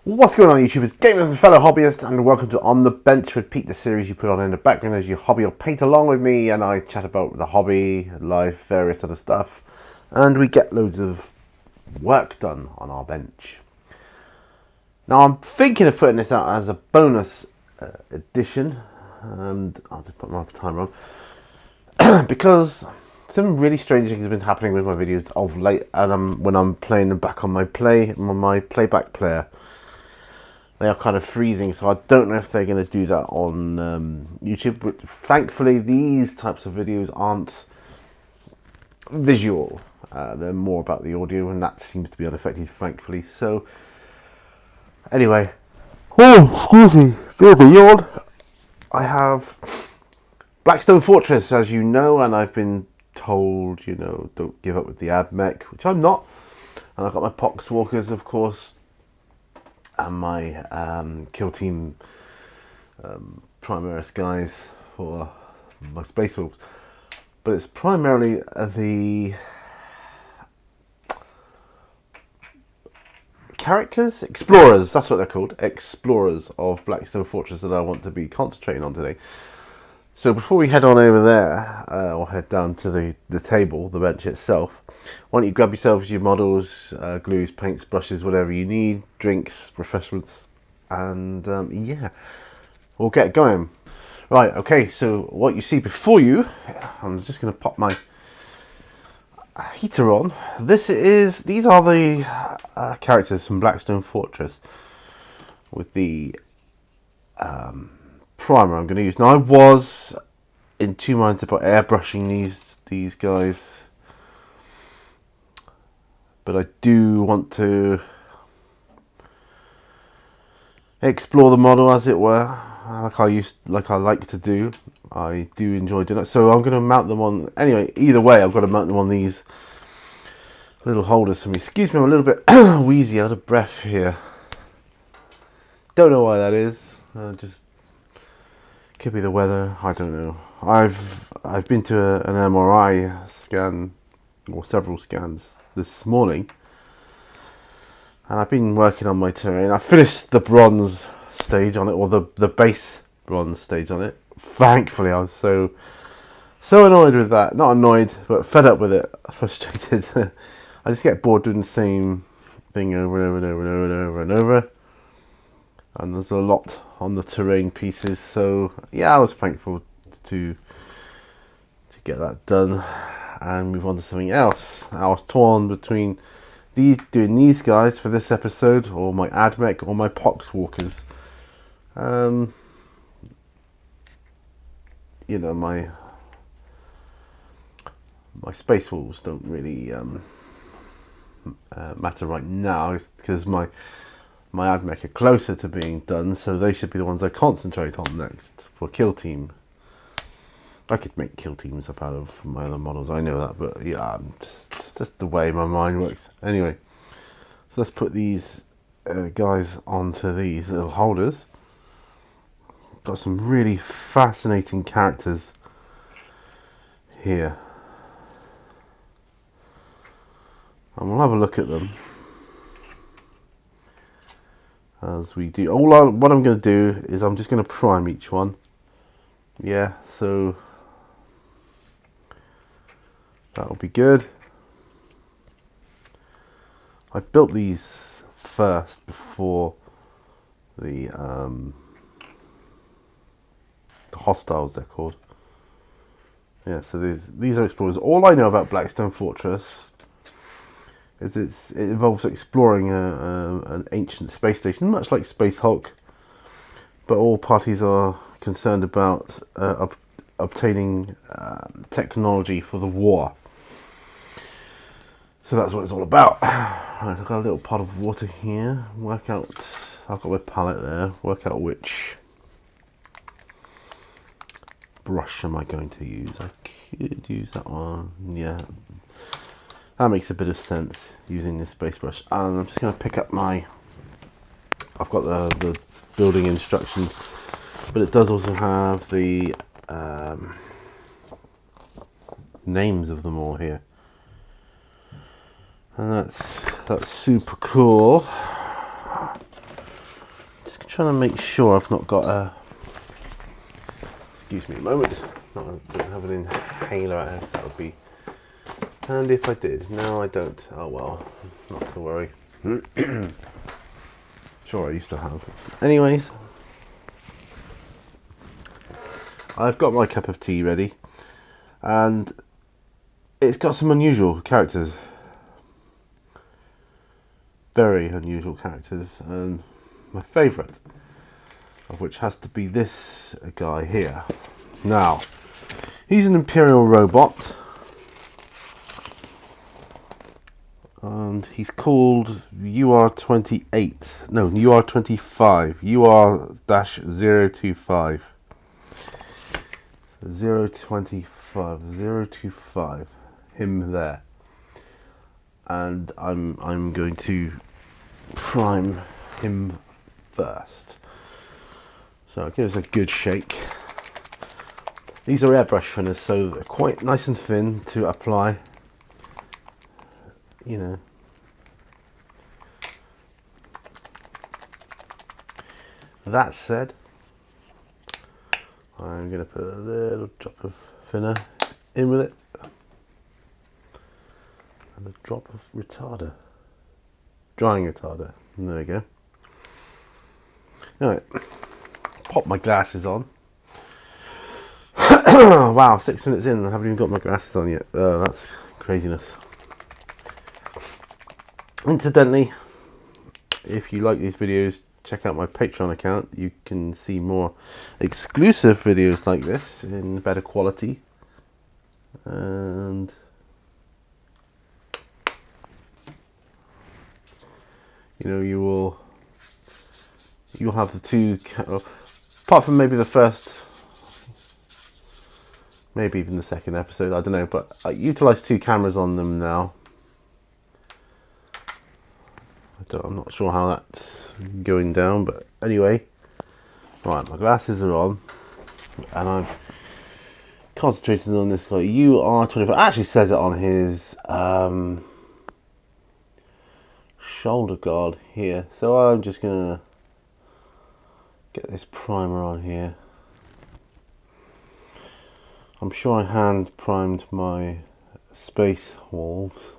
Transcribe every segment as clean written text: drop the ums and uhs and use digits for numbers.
What's going on, YouTubers, gamers and fellow hobbyists, and welcome to On the Bench with Pete, the series you put on in the background as you hobby or paint along with me, and I chat about the hobby, life, various other stuff, and we get loads of work done on our bench. Now I'm thinking of putting this out as a bonus edition, and I'll just put my timer on, because some really strange things have been happening with my videos of late, and when I'm playing them back on my playback player. They are kind of freezing, so I don't know if they're going to do that on YouTube. But thankfully, these types of videos aren't visual. They're more about the audio, and that seems to be unaffected, thankfully. So, anyway. Oh, excuse me. Bit of a yawn. I have Blackstone Fortress, as you know, and I've been told, don't give up with the ad mech, which I'm not. And I've got my Poxwalkers, of course, and my kill team Primaris guys for my Space Wolves, but it's primarily the characters, explorers, that's what they're called, explorers of Blackstone Fortress that I want to be concentrating on today. So before we head on over there, or head down to the table, the bench itself, why don't you grab yourselves your models, glues, paints, brushes, whatever you need, drinks, refreshments, and yeah, we'll get going. Right, okay, so what you see before you, I'm just going to pop my heater on. These are the characters from Blackstone Fortress with the primer I'm going to use. Now I was in two minds about airbrushing these guys, but I do want to explore the model, as it were, like I like to do. I do enjoy doing that, so I'm going to mount them on. Anyway, either way, I've got to mount them on these little holders for me. Excuse me, I'm a little bit wheezy, out of breath here. Don't know why that is. Just could be the weather. I don't know. I've been to an MRI scan, or several scans, this morning, and I've been working on my terrain. I finished the bronze stage on it, or the base bronze stage on it. Thankfully, I was so annoyed with that. Not annoyed, but fed up with it. Frustrated. I just get bored doing the same thing over and over and over and over and over and over. And there's a lot on the terrain pieces, so yeah, I was thankful to get that done and move on to something else. I was torn between doing these guys for this episode, or my AdMech, or my Poxwalkers. My Space Wolves don't really matter right now, because my AdMech are closer to being done, so they should be the ones I concentrate on next for kill team. I could make kill teams up out of my other models, I know that, but yeah, it's just the way my mind works. Anyway, so let's put these guys onto these little holders. Got some really fascinating characters here, and we'll have a look at them as we do. What I'm going to do is I'm just going to prime each one. Yeah, so that'll be good. I built these first before the hostiles, they're called. Yeah, so these are explorers. All I know about Blackstone Fortress is it involves exploring an ancient space station, much like Space Hulk, but all parties are concerned about obtaining technology for the war. So that's what it's all about. Right, I've got a little pot of water here. I've got my palette there. Work out which brush am I going to use. I could use that one. Yeah, that makes a bit of sense, using this space brush. And I'm just going to pick up I've got the building instructions, but it does also have the names of them all here. And that's super cool. trying to make sure I've not got a... Excuse me a moment. I don't have an inhaler at home, that would be handy if I did. No, I don't. Oh well, not to worry. Sure, I used to have. Anyways, I've got my cup of tea ready, and it's got some unusual characters. Very unusual characters, and my favourite of which has to be this guy here. Now, he's an Imperial robot, and he's called UR-28. No, UR-25. UR-025. 025. Him there. And I'm going to prime him first. So give us a good shake. These are airbrush thinners, so they're quite nice and thin to apply. You know. That said, I'm going to put a little drop of thinner in with it. And a drop of retarder. Drying retarder. There we go. Alright. Pop my glasses on. Wow, 6 minutes in and I haven't even got my glasses on yet. Oh, that's craziness. Incidentally, if you like these videos, check out my Patreon account. You can see more exclusive videos like this in better quality. And you know, you'll have the two, apart from maybe the first, maybe even the second episode, I don't know, but I utilize 2 cameras on them now. I'm not sure how that's going down, but anyway. Right, my glasses are on, and I'm concentrating on this guy. UR-25. Actually says it on his shoulder guard here. So I'm just gonna get this primer on here. I'm sure I hand primed my space wolves.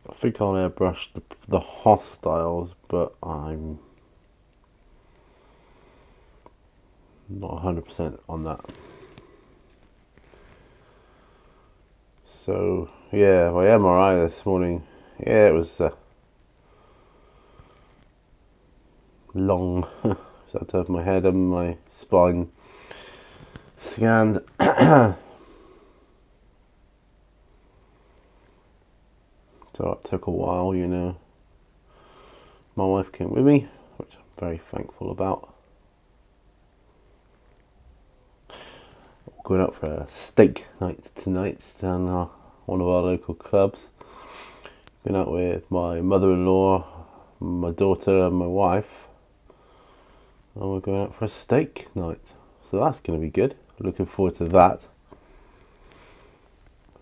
I think I'll airbrush the hostiles, but I'm not 100% on that. So yeah, my MRI this morning, yeah, it was long. So I had to have my head and my spine scanned. So it took a while, you know. My wife came with me, which I'm very thankful about. We're going out for a steak night tonight down one of our local clubs. Been out with my mother-in-law, my daughter and my wife. And we're going out for a steak night. So that's going to be good. Looking forward to that.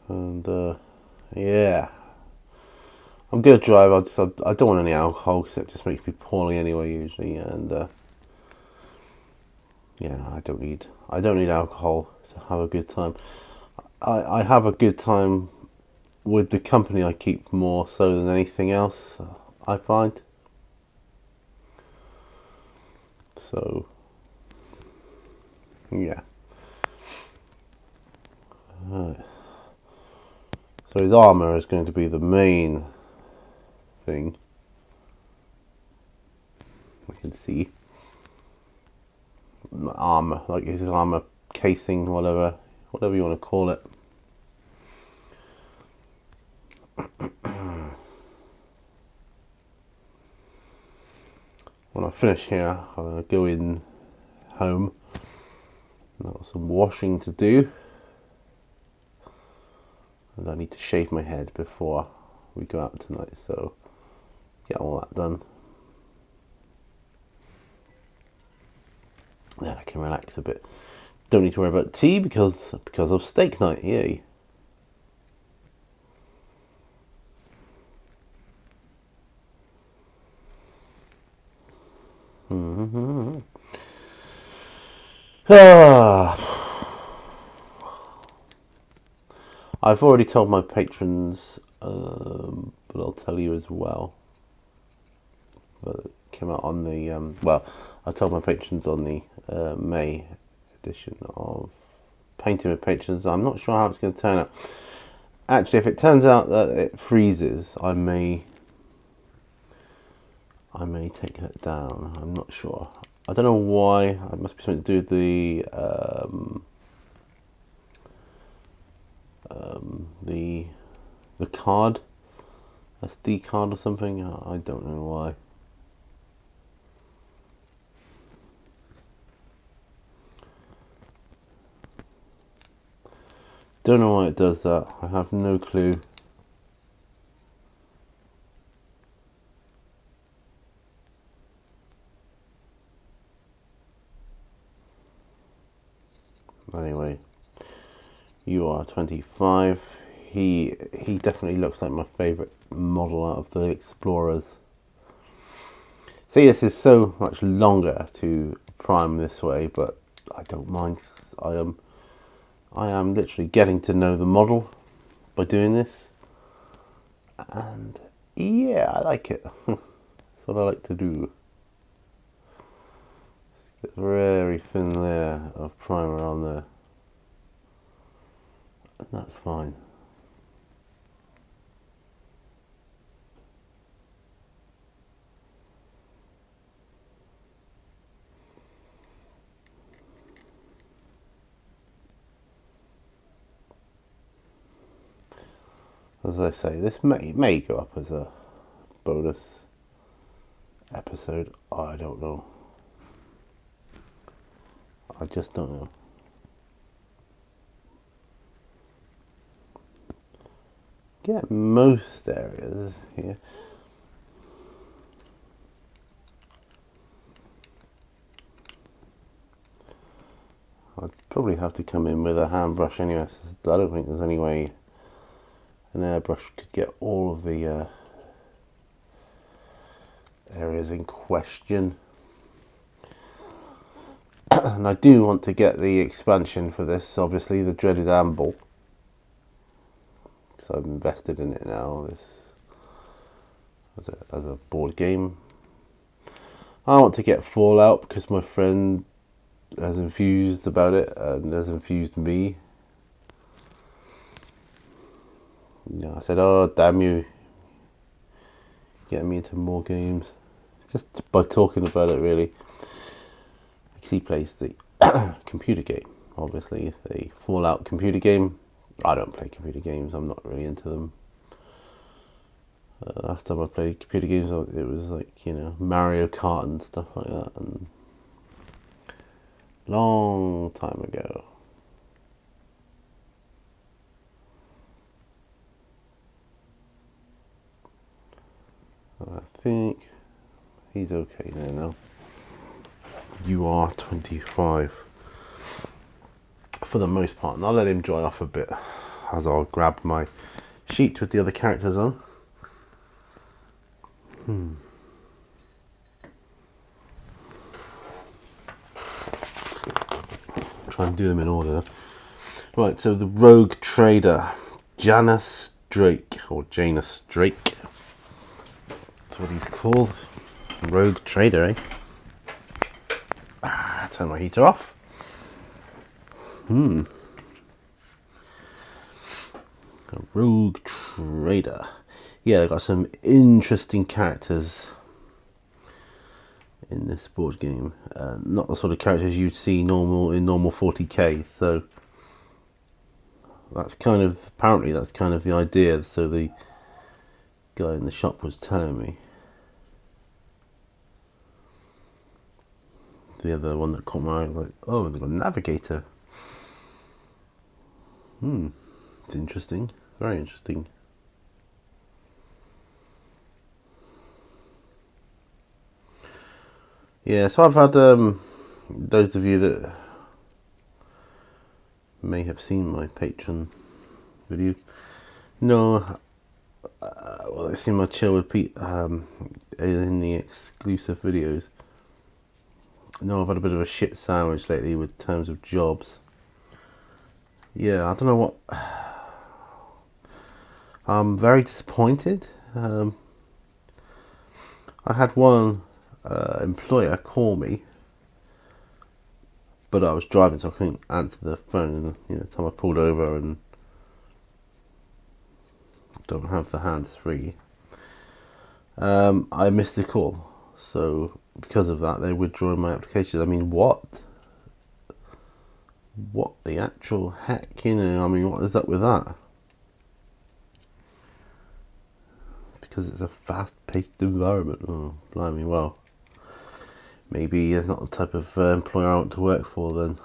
And yeah. I'm gonna drive. I don't want any alcohol because it just makes me poorly anyway usually, and yeah, I don't need alcohol to have a good time. I have a good time with the company I keep more so than anything else, I find. So yeah. Right. So his armour is going to be the main thing. I can see armor, like his armor casing, whatever you want to call it. When I finish here, I'm going to go in home. I've got some washing to do, and I need to shave my head before we go out tonight, so get all that done. Then I can relax a bit. Don't need to worry about tea because of steak night, yay. I've already told my patrons, but I'll tell you as well. But it came out on the well, I told my patrons on the May edition of Painting with Patrons. I'm not sure how it's going to turn out. Actually, if it turns out that it freezes, I may take that down. I'm not sure. I don't know why. It must be something to do with the card, SD card or something. I don't know why. Don't know why it does that. I have no clue. Anyway, you are 25. He definitely looks like my favourite model out of the Explorers. See, this is so much longer to prime this way, but I don't mind. I am literally getting to know the model by doing this, and yeah, I like it. That's what I like to do. Get a very thin layer of primer on there, and that's fine. As I say, this may go up as a bonus episode. I don't know. I just don't know. Get most areas here. I'd probably have to come in with a hand brush anyway. So I don't think there's any way an airbrush could get all of the areas in question. And I do want to get the expansion for this, obviously, the dreaded Amble. So I've invested in it now, this as a board game. I want to get Fallout because my friend has enthused about it and has enthused me. I said, oh damn you, getting me into more games just by talking about it, really. Because he plays the computer game, obviously, the Fallout computer game. I don't play computer games, I'm not really into them. Last time I played computer games, it was like, Mario Kart and stuff like that, and long time ago. I think he's okay there now. You are 25 for the most part, and I'll let him dry off a bit as I'll grab my sheet with the other characters on. Try and do them in order. Right, so the Rogue Trader, Janus Drake, or Janus Drake. That's what he's called. Rogue Trader, eh? Turn my heater off. A Rogue Trader. Yeah, they've got some interesting characters in this board game. Not the sort of characters you'd see in normal 40k. So that's apparently that's kind of the idea. So the guy in the shop was telling me. The other one that caught my eye, like, oh, they've got a navigator. It's interesting, very interesting. Yeah, so I've had those of you that may have seen my Patreon video. No, well, they've seen my Chill with Pete in the exclusive videos. know I've had a bit of a shit sandwich lately with terms of jobs. Yeah, I don't know what. I'm very disappointed. I had one employer call me, but I was driving, so I couldn't answer the phone. And the time I pulled over and don't have the hands free, I missed the call. So because of that, they withdrew my application. I mean, what? What the actual heck? I mean, what is up with that? Because it's a fast-paced environment. Oh, blimey, well, maybe it's not the type of employer I want to work for then.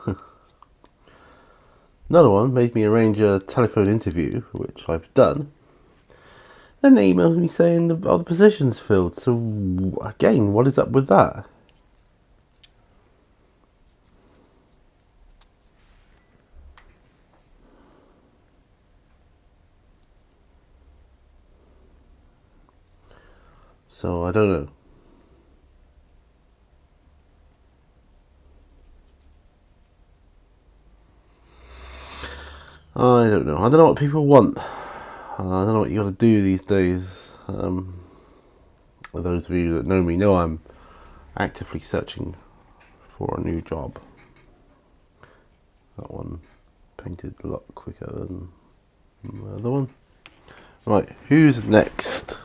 Another one made me arrange a telephone interview, which I've done. Then they emailed me saying the other position's filled. So, again, what is up with that? So, I don't know. I don't know. I don't know what people want. I don't know what you got to do these days. Those of you that know me know I'm actively searching for a new job. That one painted a lot quicker than the other one. Right, who's next?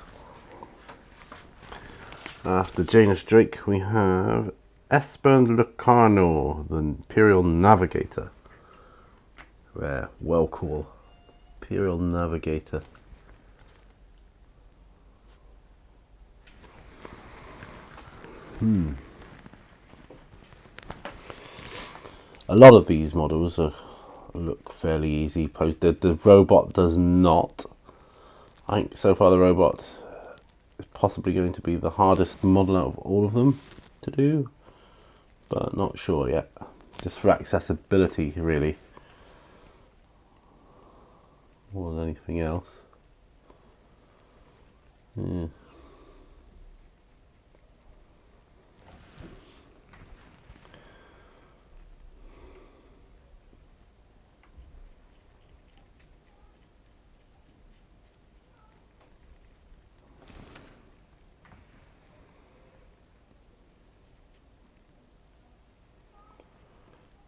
After Janus Drake, we have Espen Locarno, the Imperial Navigator. Yeah, well cool. Imperial Navigator. A lot of these models look fairly easy posted. The robot does not. I think so far the robot is possibly going to be the hardest model out of all of them to do, but not sure yet. Just for accessibility, really, more than anything else. Yeah.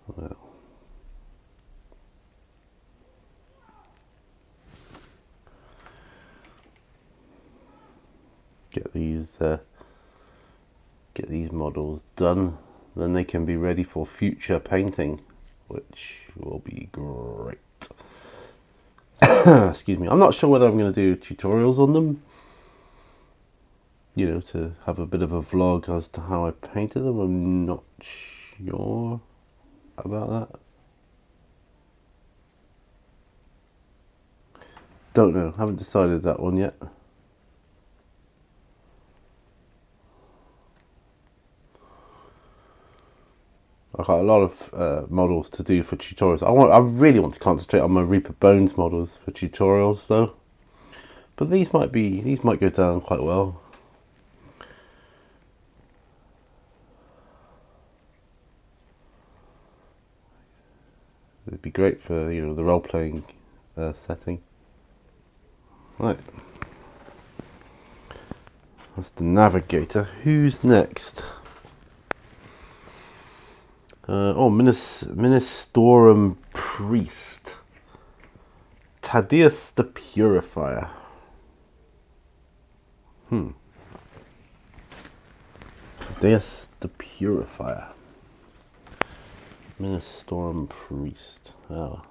Well, get these models done, then they can be ready for future painting, which will be great. Excuse me. I'm not sure whether I'm going to do tutorials on them, to have a bit of a vlog as to how I painted them. I'm not sure about that. Don't know. Haven't decided that one yet. I've got a lot of models to do for tutorials. I really want to concentrate on my Reaper Bones models for tutorials, though. But these might go down quite well. It'd be great for the role-playing setting. Right. That's the Navigator. Who's next? Ministorum Priest. Thaddeus the Purifier. Thaddeus the Purifier. Ministorum Priest. Oh.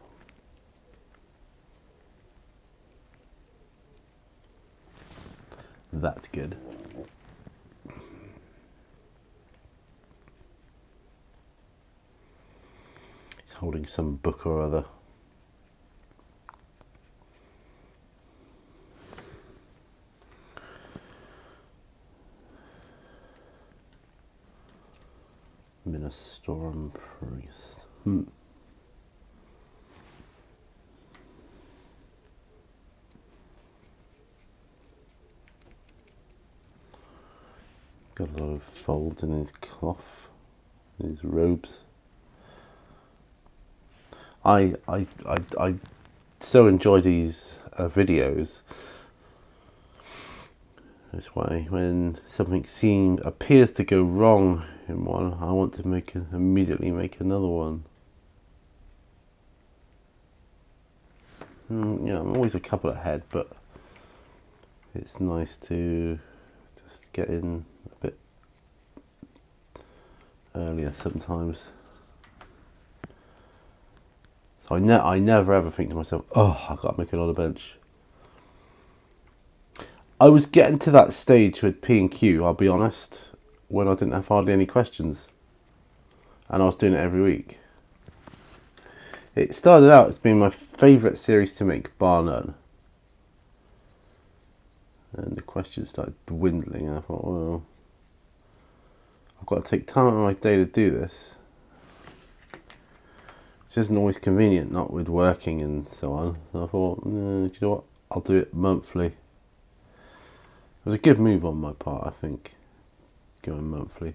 That's good. He's holding some book or other. Ministorum Priest. Got a lot of folds in his cloth. These robes. I so enjoy these videos this way. When something appears to go wrong in one, I want to immediately make another one. Yeah, I'm always a couple ahead, but it's nice to just get in a bit earlier sometimes. So I never ever think to myself, oh, I've got to make another bench. I was getting to that stage with P&Q, I'll be honest, when I didn't have hardly any questions. And I was doing it every week. It started out as being my favourite series to make, bar none. And the questions started dwindling, and I thought, well, I've got to take time out of my day to do this. Which isn't always convenient, not with working and so on. So I thought, do you know what, I'll do it monthly. It was a good move on my part, I think, going monthly.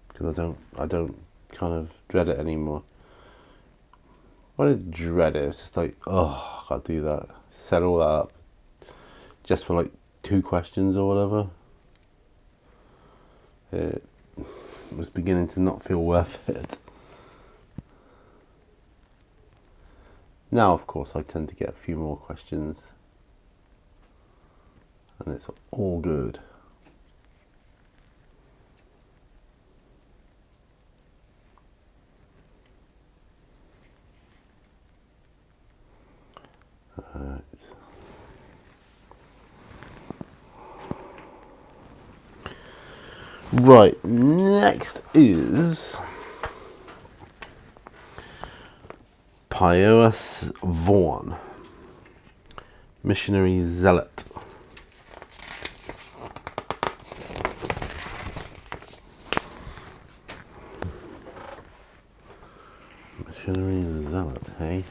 Because I don't kind of dread it anymore. I didn't dread it, it's just like, oh, I gotta do that. Set all that up just for like 2 questions or whatever. It was beginning to not feel worth it. Now, of course, I tend to get a few more questions, and it's all good. Right, next is Pious Vaughan, Missionary Zealot. Missionary Zealot, hey?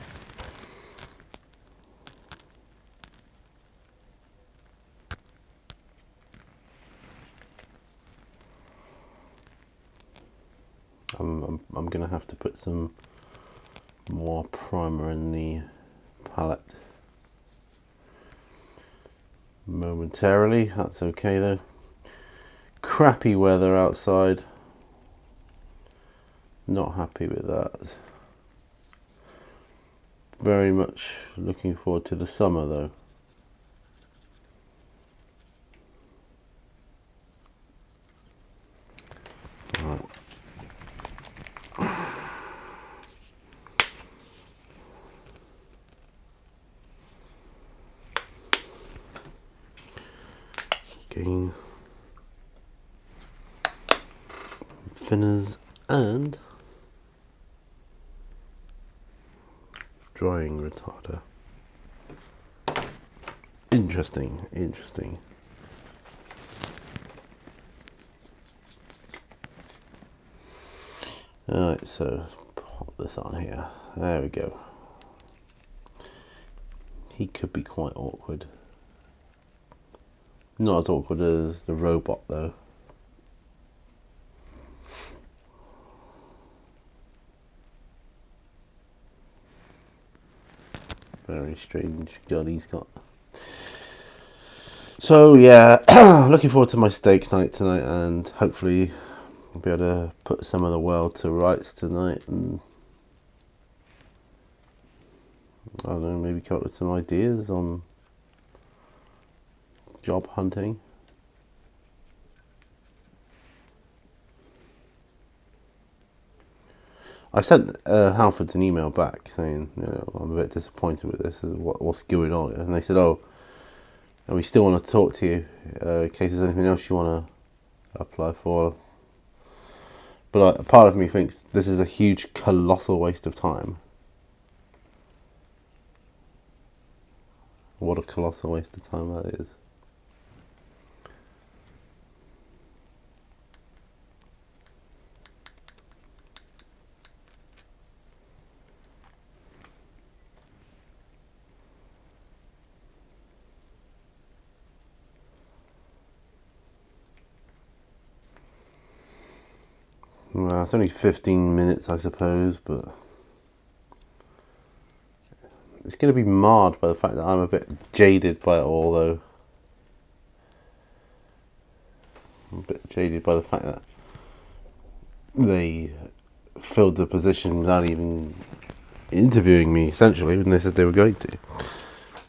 I'm gonna have to put some more primer in the palette momentarily. That's okay though. Crappy weather outside. Not happy with that. Very much looking forward to the summer though. Right. Again, thinners and drying retarder. Interesting, interesting. Alright, so let's pop this on here. There we go. He could be quite awkward. Not as awkward as the robot though. Very strange gun he's got. So yeah, looking forward to my steak night tonight, and hopefully I'll be able to put some of the world to rights tonight, and I don't know, maybe come up with some ideas on job hunting. I sent Halfords an email back saying, you know, I'm a bit disappointed with this. What's going on? And they said, oh, and we still want to talk to you in case there's anything else you want to apply for. But a part of me thinks this is a huge, colossal waste of time. What a colossal waste of time that is. Well, it's only 15 minutes, I suppose, but it's going to be marred by the fact that I'm a bit jaded by it all, though. I'm a bit jaded by the fact that they filled the position without even interviewing me, essentially, when they said they were going to,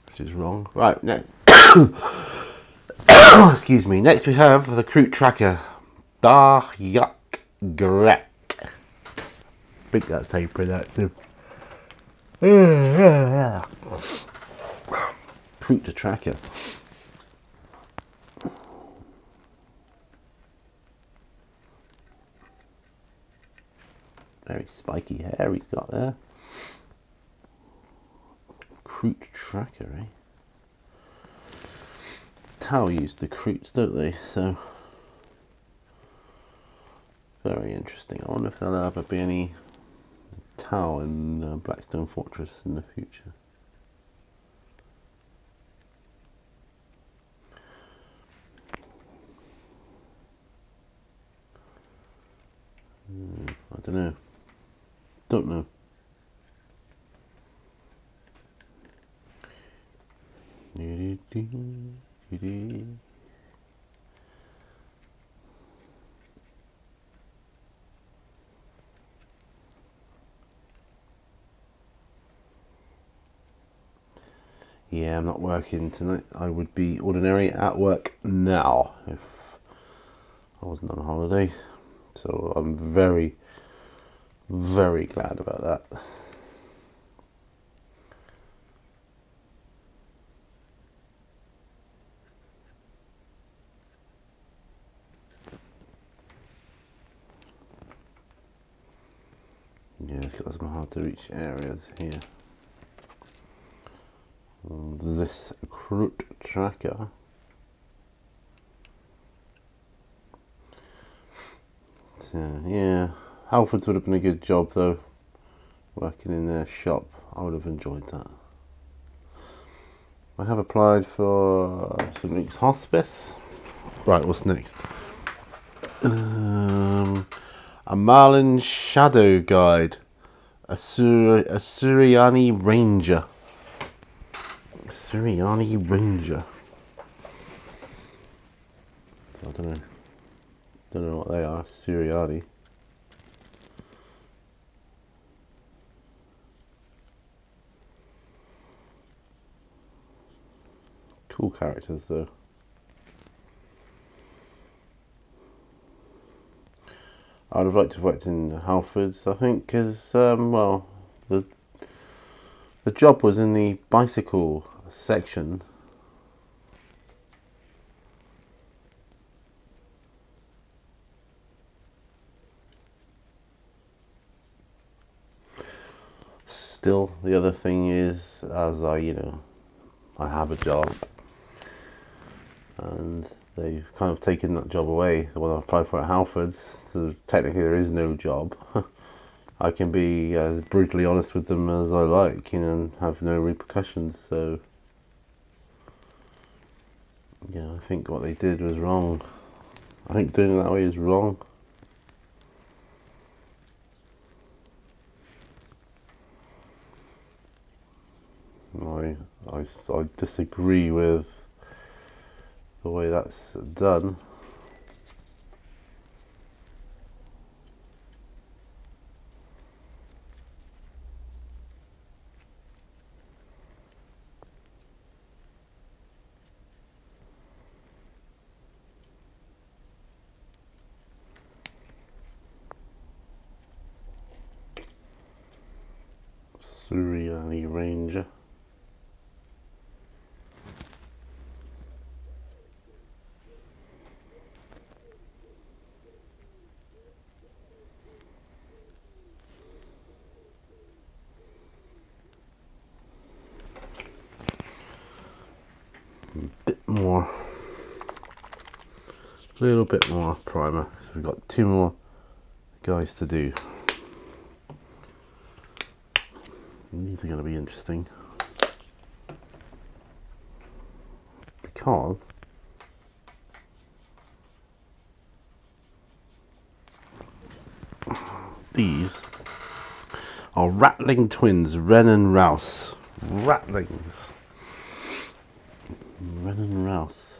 which is wrong. Right, next. Excuse me. Next we have the Recruit Tracker. Yuck Grek. I think that's how you pronounce it. Recruit Tracker. Very spiky hair he's got there. Recruit Tracker, eh? Tau use the recruits, don't they? So very interesting. I wonder if there'll ever be any Tau in Blackstone Fortress in the future. I don't know. Don't know. Yeah, I'm not working tonight. I would be ordinary at work now if I wasn't on holiday. So I'm very, very glad about that. Yeah, it's got some hard to reach areas here. This Recruit Tracker. So, yeah, Halfords would have been a good job though. Working in their shop, I would have enjoyed that. I have applied for St. Luke's Hospice. Right, what's next? A Marlin Shadow Guide. A Suriani Ranger. Suriani Ranger. So I don't know. Don't know what they are. Suriani. Cool characters though. I would have liked to have worked in Halfords, I think, because well, the job was in the bicycle section. Still, the other thing is, as I have a job, and they've kind of taken that job away. The one I applied for at Halfords, so technically there is no job. I can be as brutally honest with them as I like, and have no repercussions. So, yeah, I think what they did was wrong. I think doing it that way is wrong. I disagree with the way that's done. Suriani Ranger. A little bit more primer. So we've got 2 more guys to do. And these are going to be interesting because These are rattling twins, Wren and Rouse. Rattlings. Wren and Rouse.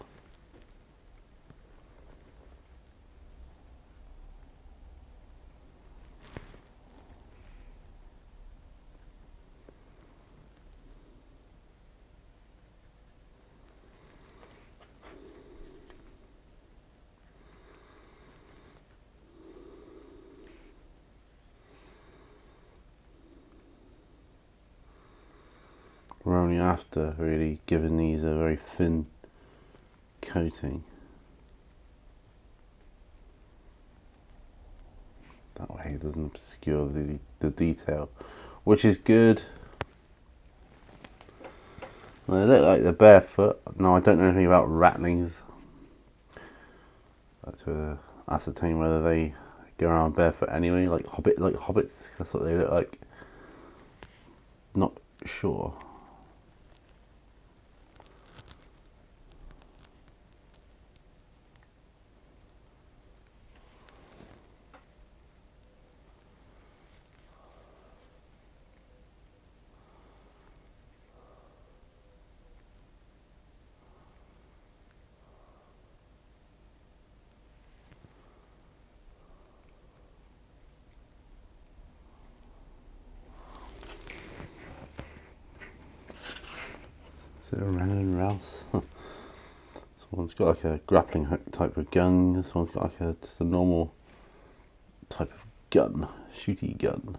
We're only after really giving these a very thin coating. That way it doesn't obscure the detail, which is good. Well, they look like they're barefoot. No, I don't know anything about rattlings. To ascertain whether they go around barefoot anyway, like hobbits. That's what they look like. Not sure. Is it a Wren and Rouse? This one's got like a grappling hook type of gun. This one's got like just a normal type of gun, shooty gun.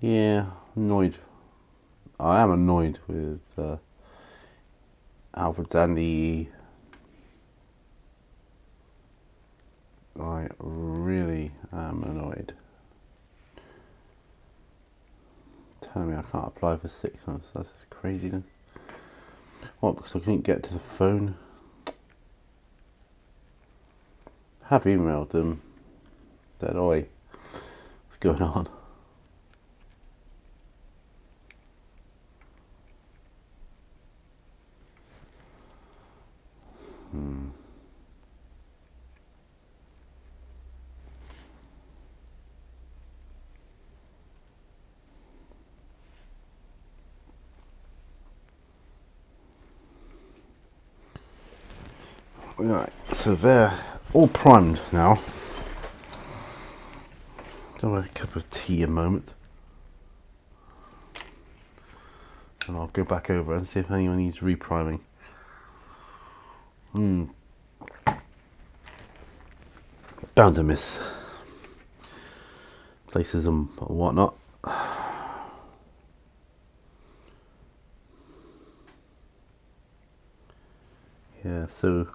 Yeah, annoyed. I am annoyed with Alfred's Andy. I really am annoyed. Telling me I can't apply for 6 months. That's just craziness. What? Because I couldn't get to the phone? Have emailed them. Said, oi, what's going on? Right, so they're all primed now. I'll have a cup of tea a moment. And I'll go back over and see if anyone needs repriming. Bound to miss places and whatnot. Yeah, so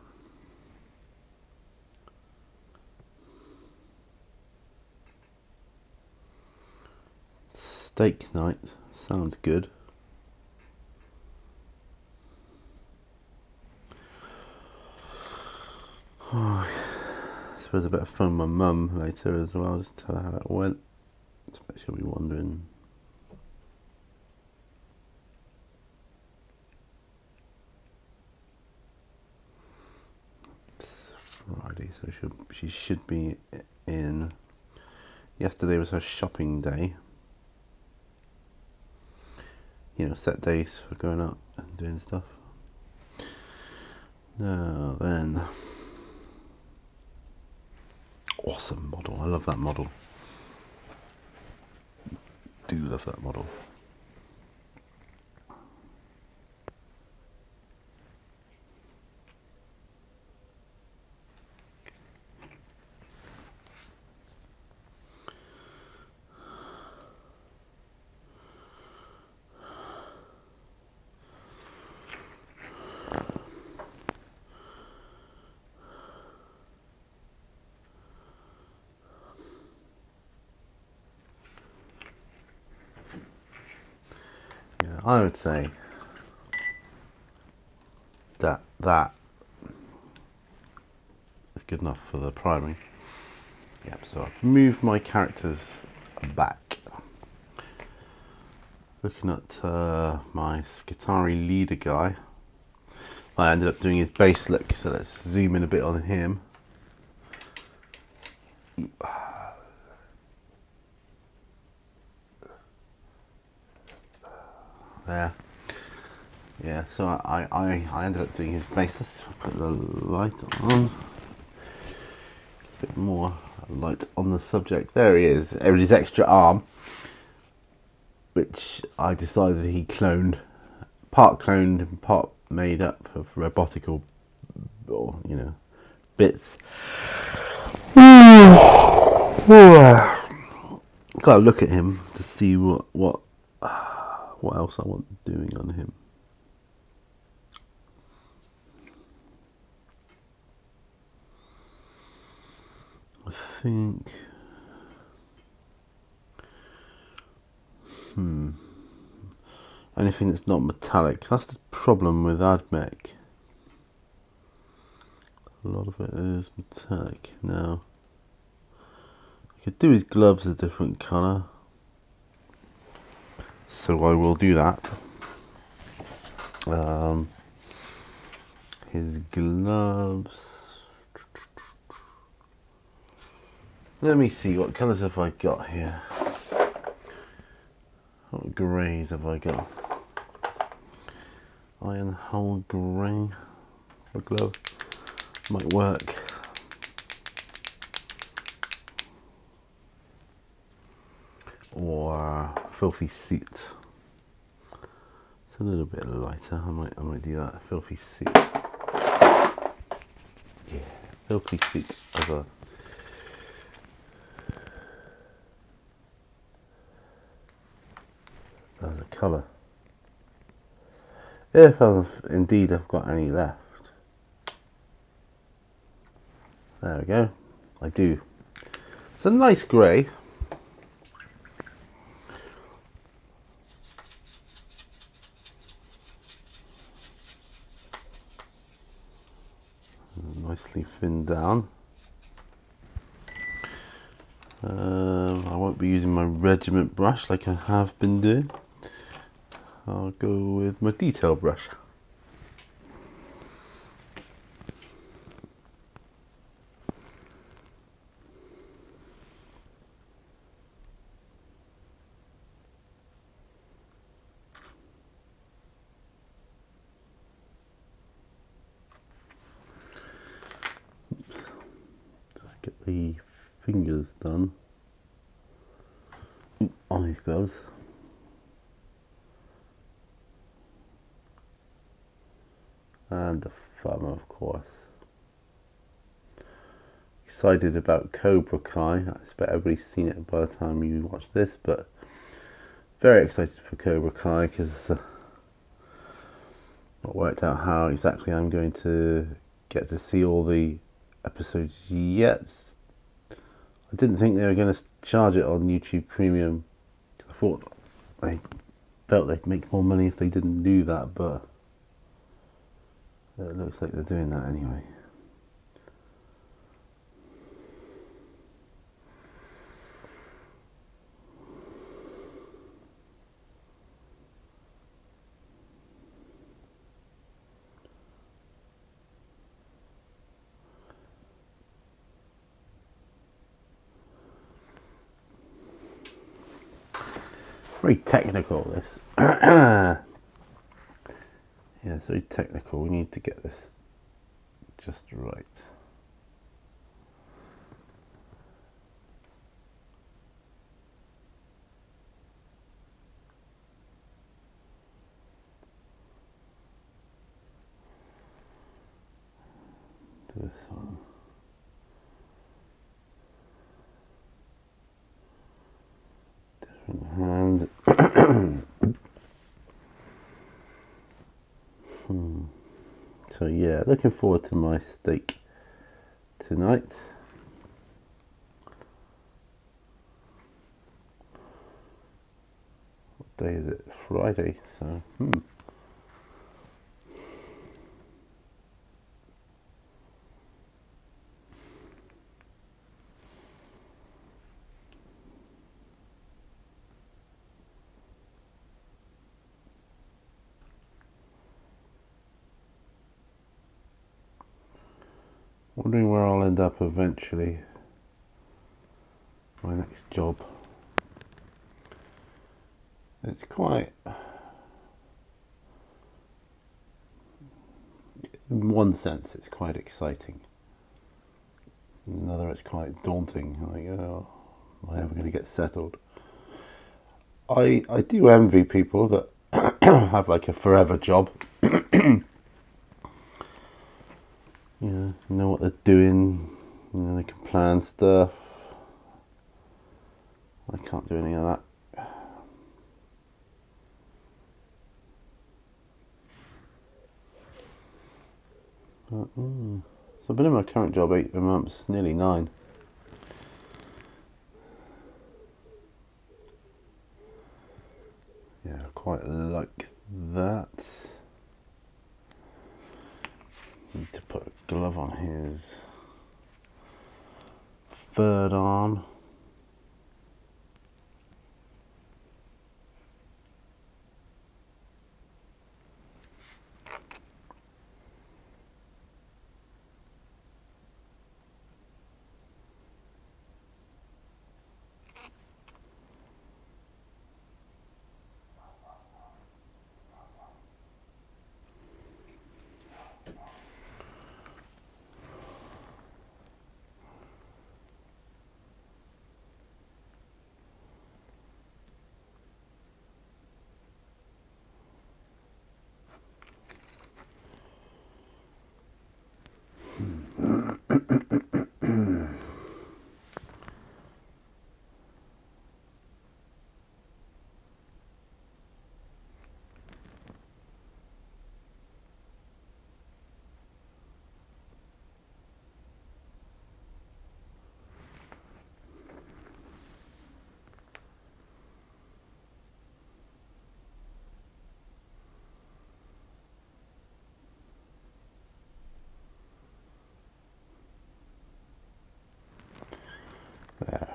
steak night sounds good. Oh, I suppose I better phone my mum later as well, just tell her how it went. I bet she'll be wondering. It's Friday, so she should be in. Yesterday was her shopping day. You know, set days for going out and doing stuff. Now then, awesome model. I love that model. Do love that model. I would say that is good enough for the priming. Yep, so I've moved my characters back. Looking at my Skitari leader guy. I ended up doing his base look, so let's zoom in a bit on him. There. Yeah, so I ended up doing his base. Let's put the light on. A bit more light on the subject. There he is. Everybody's extra arm, which I decided he cloned, part and part made up of robotical, or bits. Gotta look at him to see what else I want doing on him. I think anything that's not metallic. That's the problem with AdMech. A lot of it is metallic. Now I could do his gloves a different colour, so I will do that. His gloves. Let me see, what colours have I got here? What greys have I got? Iron hull grey. A glove might work. Or filthy suit. It's a little bit lighter. I might do that. Filthy suit. Yeah, filthy suit as a colour. If indeed I've got any left. There we go. I do. It's a nice grey. Nicely thinned down. I won't be using my regiment brush like I have been doing. I'll go with my detail brush. Oops. Just get the fingers done on his gloves. And the thumb, of course. Excited about Cobra Kai. I expect everybody's seen it by the time you watch this, but very excited for Cobra Kai because not worked out how exactly I'm going to get to see all the episodes yet. I didn't think they were going to charge it on YouTube Premium. I felt they'd make more money if they didn't do that, but it looks like they're doing that anyway. Very technical, this. Yeah, it's very technical. We need to get this just right. Do this one. Different hand. So yeah, looking forward to my steak tonight. What day is it? Friday, so wondering where I'll end up eventually. my next job. It's quite, in one sense, it's quite exciting. In another, it's quite daunting. Like, oh, am I ever going to get settled? I do envy people that have like a forever job. Know what they're doing. They can plan stuff. I can't do any of that. So I've been in my current job 8 months, nearly 9. Yeah, quite like that. Need to put a glove on his third arm. There.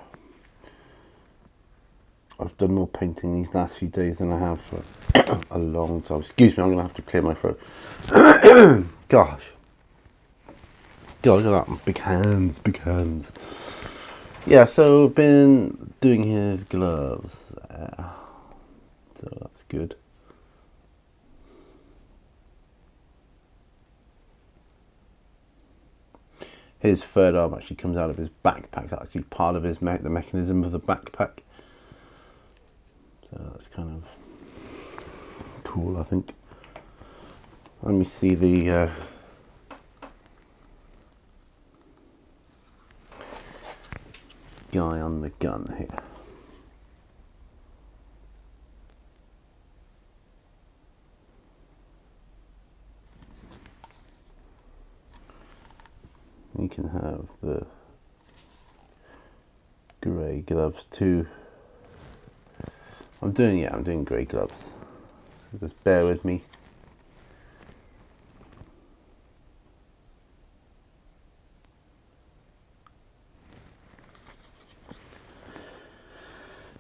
I've done more painting these last few days than I have for a long time. Excuse me, I'm going to have to clear my throat. Gosh. God, look at that. Big hands, big hands. Yeah, so I've been doing his gloves. So that's good. His third arm actually comes out of his backpack. That's actually part of his the mechanism of the backpack. So that's kind of cool, I think. Let me see the guy on the gun here. You can have the grey gloves too. I'm doing grey gloves. So just bear with me.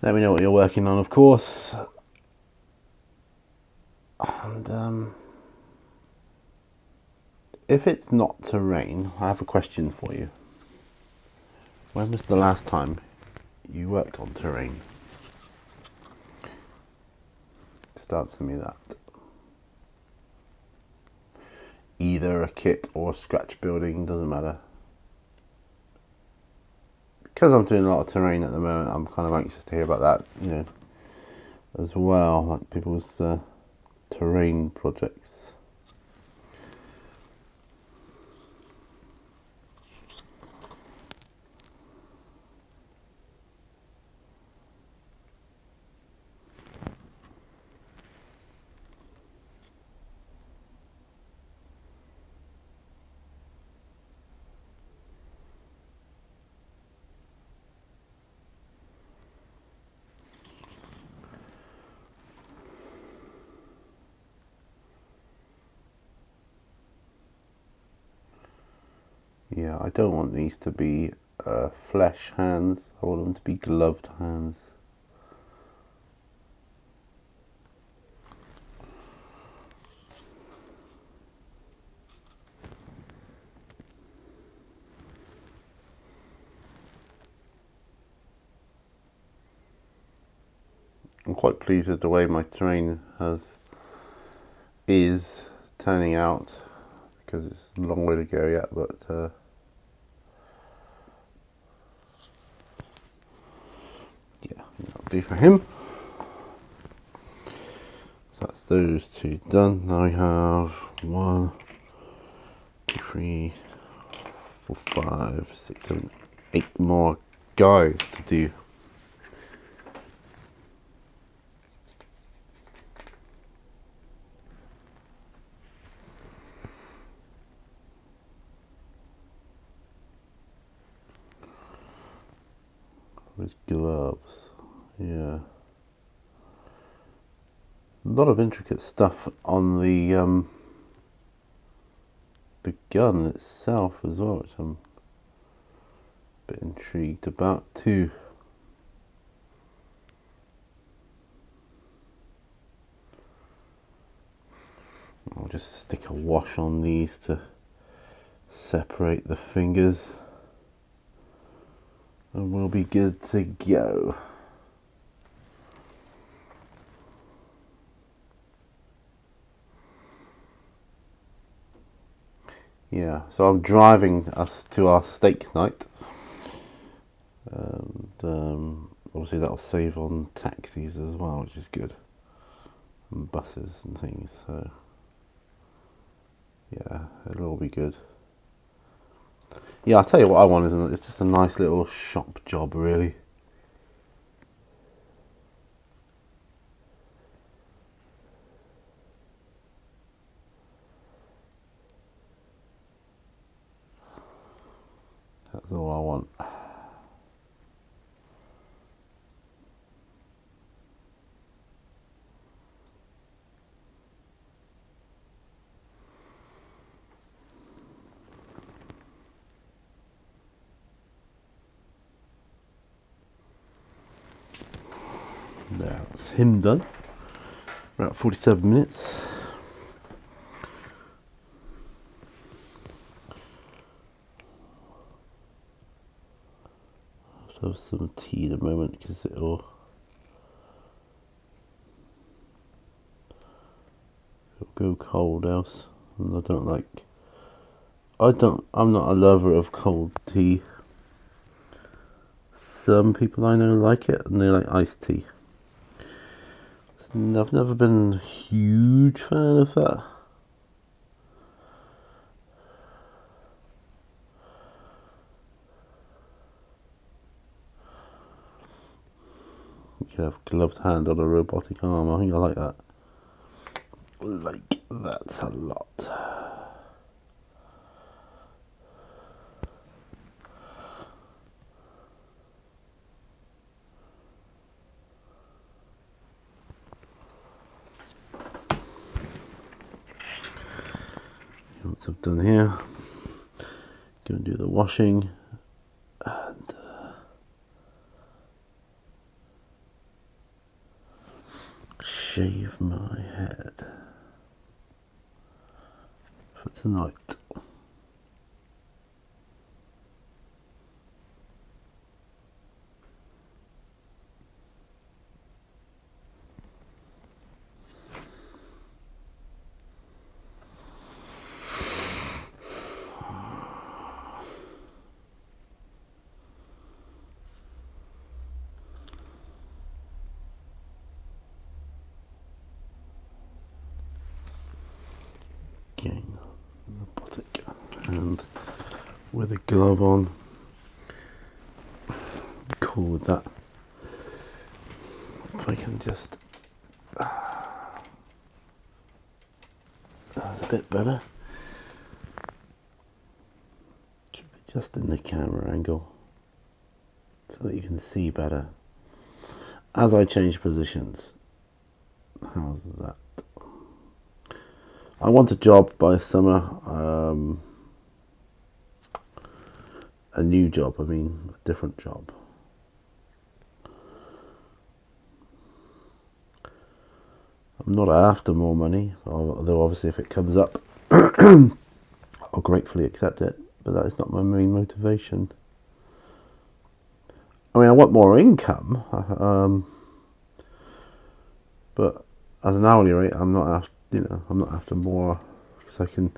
Let me know what you're working on, of course. And if it's not to rain, I have a question for you. When was the last time you worked on terrain? Just answer me that. Either a kit or a scratch building, doesn't matter. Because I'm doing a lot of terrain at the moment, I'm kind of anxious to hear about that, as well, like people's terrain projects. Yeah, I don't want these to be flesh hands, I want them to be gloved hands. quite pleased with the way my terrain is turning out, because it's a long way to go yet, but yeah, that'll do for him. So that's those two done. Now we have 1, 2, 3, 4, 5, 6, 7, 8 more guys to do. With gloves, yeah. A lot of intricate stuff on the gun itself as well, which I'm a bit intrigued about too. I'll just stick a wash on these to separate the fingers, and we'll be good to go. Yeah, so I'm driving us to our steak night, and obviously that'll save on taxis as well, which is good, and buses and things, so yeah, it'll all be good. Yeah, I'll tell you what I want, isn't it? It's just a nice little shop job, really. That's all I want. That's him done. About 47 minutes. I'll have some tea in a moment because it'll go cold else, and I'm not a lover of cold tea. Some people I know like it, and they like iced tea. I've never been a huge fan of that. You can have gloved hand on a robotic arm. I think I like that. Like that a lot. What I've done here, go and do the washing, and shave my head for tonight. Again, robotic, and with a glove on. Cool with that. If I can just, that's a bit better. Keep it just in the camera angle so that you can see better as I change positions. How's that? I want a job by summer, a new job, I mean, a different job. I'm not after more money, although obviously if it comes up, I'll gratefully accept it, but that is not my main motivation. I mean, I want more income, But as an hourly rate, I'm not after, I'm not after more, because I can,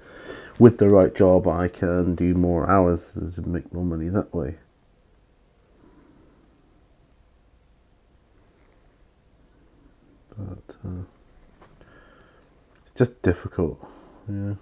with the right job, I can do more hours and make more money that way. But it's just difficult, yeah.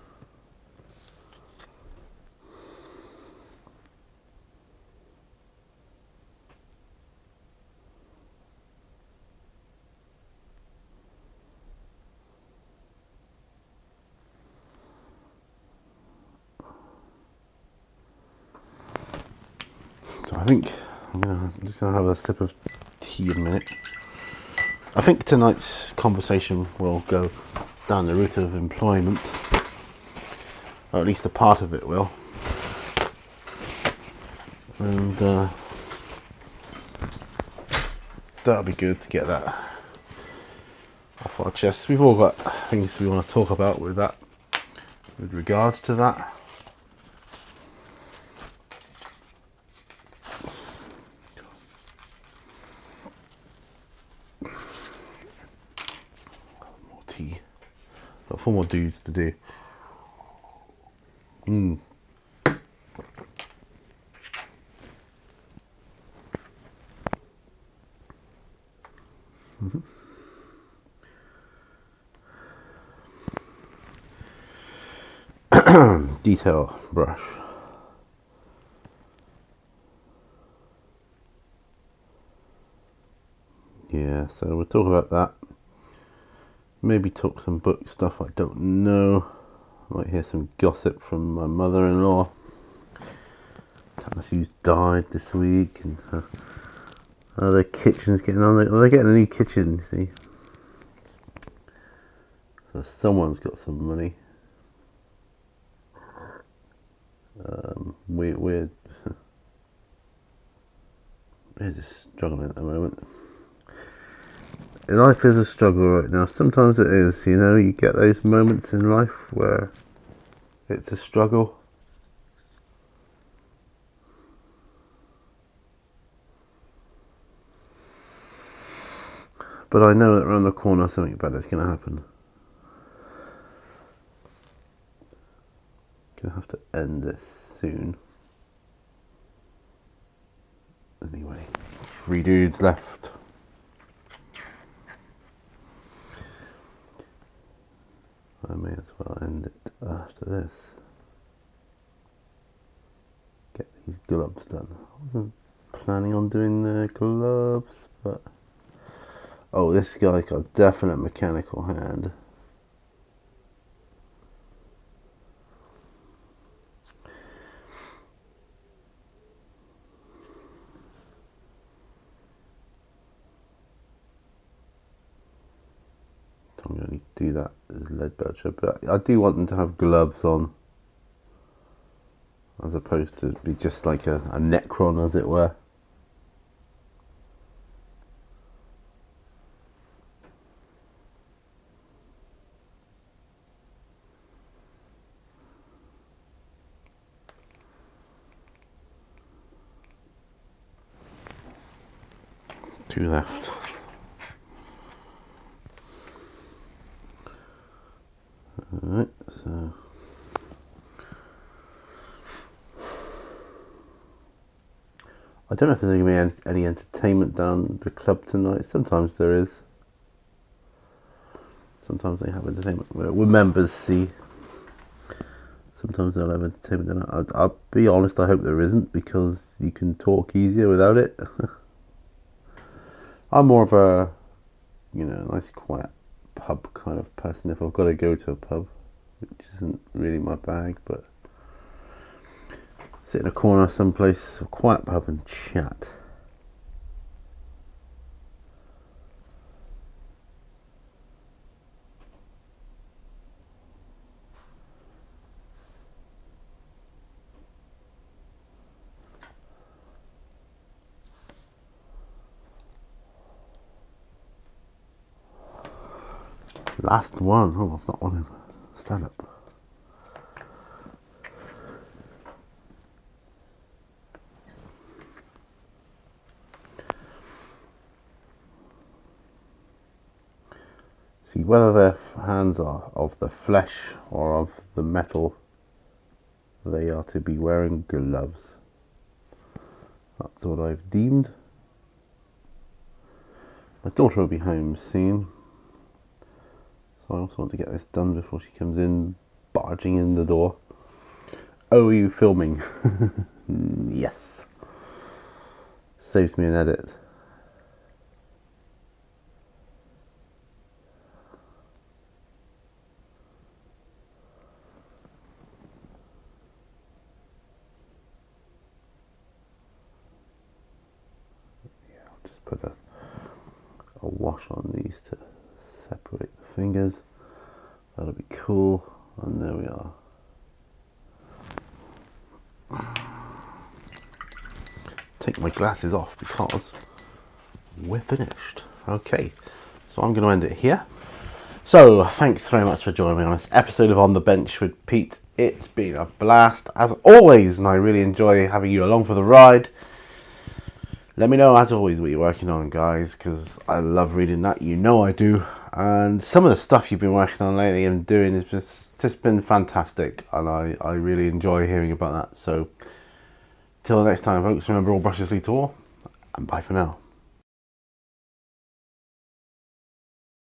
So I think I'm just gonna have a sip of tea in a minute. I think tonight's conversation will go down the route of employment, or at least a part of it will. And that'll be good to get that off our chests. We've all got things we want to talk about with that, with regards to that. More tea. Got 4 more dudes to do. Detail brush. Yeah, so we'll talk about that. Maybe talk some book stuff, I don't know. Might hear some gossip from my mother-in-law. Tell us who's died this week and how their kitchen's getting on. They're getting a new kitchen, you see. So someone's got some money. We're just struggling at the moment. Life is a struggle right now. Sometimes it is, you get those moments in life where it's a struggle. But I know that around the corner something bad is going to happen. Gonna have to end this soon. Anyway, 3 dudes left. I may as well end it after this. Get these gloves done. I wasn't planning on doing the gloves, but oh, this guy's got a definite mechanical hand. So I'm going to do that as lead belcher, but I do want them to have gloves on, as opposed to be just like a Necron, as it were. Two left. Alright, so I don't know if there's going to be any entertainment down the club tonight. Sometimes there is. Sometimes they have entertainment where members see. Sometimes they'll have entertainment. I'll be honest, I hope there isn't, because you can talk easier without it. I'm more of a, nice quiet pub kind of person if I've got to go to a pub, which isn't really my bag, but sit in a corner someplace, a quiet pub, and chat. Last one. Oh, I've not wanted to stand up. See whether their hands are of the flesh or of the metal. They are to be wearing gloves. That's what I've deemed. My daughter will be home soon, so I also want to get this done before she comes in, barging in the door. Oh, are you filming? Yes. Saves me an edit. Yeah, I'll just put a wash on these to separate the fingers. That'll be cool. And there we are. Take my glasses off because we're finished. Okay, so I'm going to end it here. So thanks very much for joining me on this episode of On the Bench with Pete. It's been a blast as always, and I really enjoy having you along for the ride. Let me know as always what you're working on, guys, because I love reading that. You know I do. And some of the stuff you've been working on lately and doing has just been fantastic, and I really enjoy hearing about that. So till next time, folks, remember, all brushes lead to all, and bye for now.